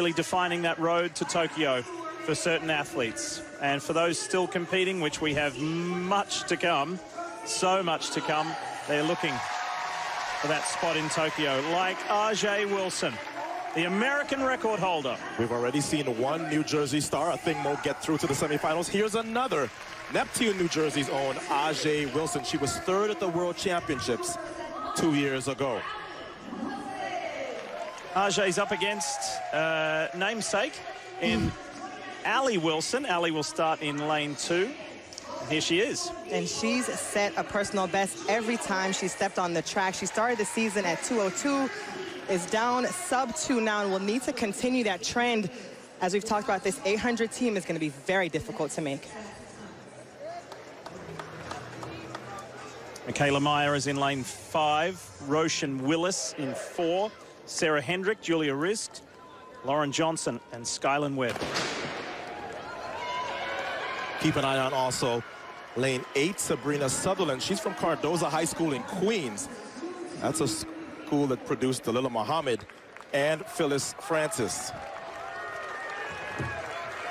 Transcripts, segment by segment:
Really defining that road to Tokyo for certain athletes. And for those still competing, which we have much to come, so much to come, they're looking for that spot in Tokyo, like Ajee Wilson, the American record holder. We've already seen one New Jersey star, I think, Mo, get through to the semifinals. Here's another Neptune, New Jersey's own Ajee Wilson. She was third at the World Championships 2 years ago. Ajee's up against namesake in Allie Wilson. Allie will start in lane 2. And here she is. And she's set a personal best every time she stepped on the track. She started the season at 2:02, is down sub-2 now, and will need to continue that trend. As we've talked about, this 800 team is going to be very difficult to make. Michaela Meyer is in lane 5. Roisin Willis in 4. Sarah Hendrick, Julia Rizk, Lauren Johnson, and Skylyn Webb. Keep an eye on also lane 8, Sabrina Sutherland. She's from Cardoza High School in Queens. That's a school that produced Delilah Muhammad and Phyllis Francis.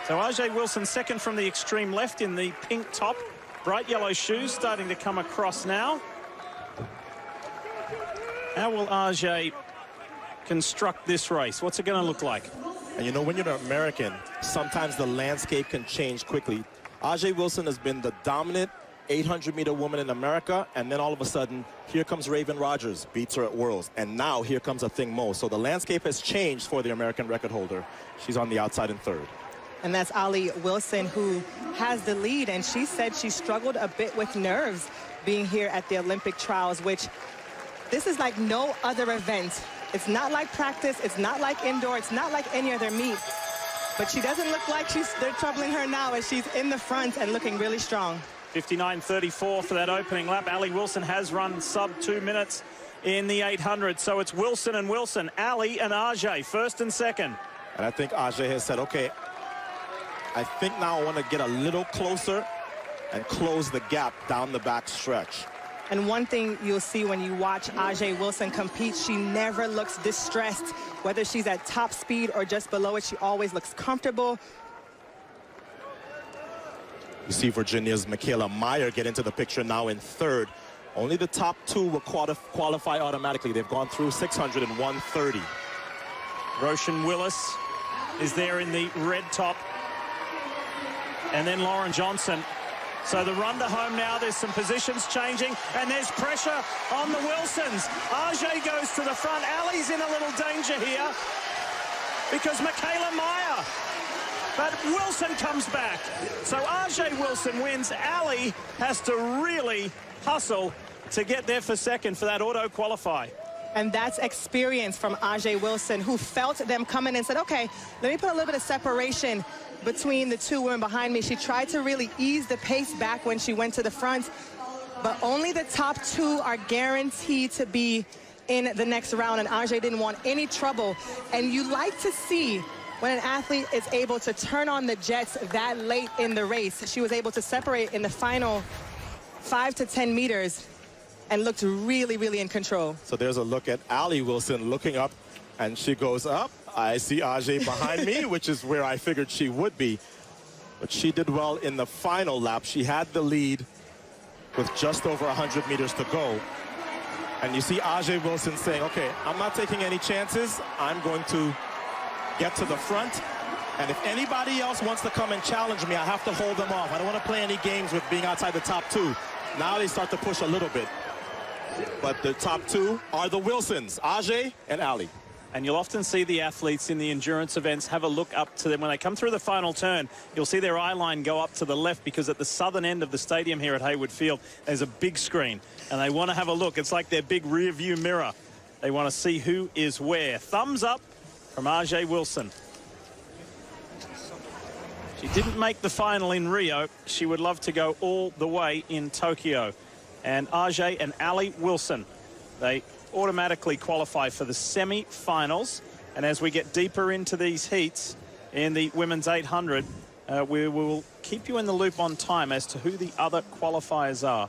So Ajee Wilson second from the extreme left in the pink top. Bright yellow shoes starting to come across now. How will Ajee construct this race? What's it going to look like? And you know, when you're an American, sometimes the landscape can change quickly. Ajee Wilson has been the dominant 800-meter woman in America, and then all of a sudden, here comes Raven Rogers, beats her at Worlds, and now here comes a thing Mo. So the landscape has changed for the American record holder. She's on the outside in third. And that's Allie Wilson, who has the lead, and she said she struggled a bit with nerves being here at the Olympic trials, which this is like no other event. It's not like practice, it's not like indoor, it's not like any other meet. But she doesn't look like they're troubling her now as she's in the front and looking really strong. 59.34 for that opening lap. Allie Wilson has run sub 2 minutes in the 800. So it's Wilson and Wilson, Allie and Ajee, first and second. And I think Ajee has said, okay, I think now I want to get a little closer and close the gap down the back stretch. And one thing you'll see when you watch Ajee Wilson compete, she never looks distressed. Whether she's at top speed or just below it, she always looks comfortable. You see Virginia's Michaela Meyer get into the picture now in third. Only the top 2 will qualify automatically. They've gone through 600 and 130. Roisin Willis is there in the red top. And then Lauren Johnson. So the run to home now, there's some positions changing, and there's pressure on the Wilsons. Ajee goes to the front. Allie's in a little danger here because Michaela Meyer. But Wilson comes back. So Ajee Wilson wins. Allie has to really hustle to get there for second for that auto qualify. And that's experience from Ajee Wilson, who felt them coming and said, okay, let me put a little bit of separation between the 2 women behind me. She tried to really ease the pace back when she went to the front, but only the top 2 are guaranteed to be in the next round, and Ajee didn't want any trouble. And you like to see when an athlete is able to turn on the jets that late in the race. She was able to separate in the final 5 to 10 meters and looked really, really in control. So there's a look at Allie Wilson looking up, and she goes up. I see Ajee behind me, which is where I figured she would be. But she did well in the final lap. She had the lead with just over 100 meters to go. And you see Ajee Wilson saying, okay, I'm not taking any chances. I'm going to get to the front. And if anybody else wants to come and challenge me, I have to hold them off. I don't want to play any games with being outside the top 2. Now they start to push a little bit. But the top 2 are the Wilsons, Ajee and Allie. And you'll often see the athletes in the endurance events have a look up to them. When they come through the final turn, you'll see their eye line go up to the left, because at the southern end of the stadium here at Hayward Field, there's a big screen. And they want to have a look. It's like their big rear view mirror. They want to see who is where. Thumbs up from Ajee Wilson. She didn't make the final in Rio. She would love to go all the way in Tokyo. And Ajee and Allie Wilson, they automatically qualify for the semi-finals. And as we get deeper into these heats in the women's 800, we will keep you in the loop on time as to who the other qualifiers are.